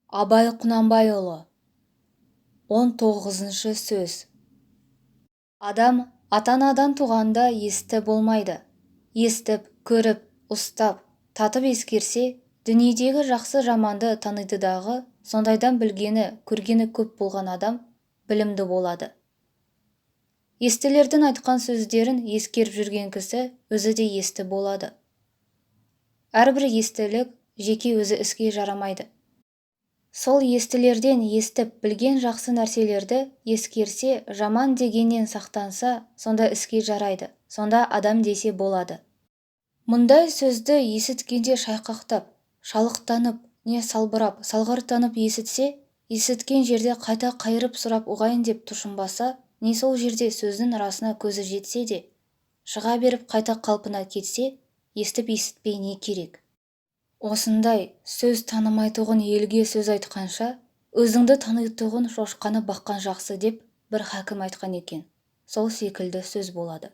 Абай Құнанбайұлы 19-шы сөз. Адам ата-анадан туғанда есті болмайды. Естіп, көріп, ұстап, татып ескерсе, дүниедегі жақсы-жаманды таныйдыдағы, сондайдан білгені, көргені көп болған адам білімді болады. Естілердің айтқан сөздерін ескеріп жүрген кісі өзі де есті болады. Әрбір естілік жеке өзі іске жарамайды. Сол естілерден естіп білген жақсы нәрселерді ескерсе, жаман дегеннен сақтанса, сонда іске жарайды, сонда адам десе болады. Мұндай сөзді есіткенде шайқақтап, шалықтанып, не салбырап, салғырттанып есітсе, есіткен жерде қайта қайырып сұрап ұғайын деп тұшынбаса, не сол жерде сөздің расына көзі жетсе де, шыға беріп қайта қалпына кетсе, естіп есітпей не керек? Осындай сөз танымайтұғын елге сөз айтқанша, өзіңді танитұғын шошқаны баққан жақсы деп бір хәкім айтқан екен. Сол секілді сөз болады.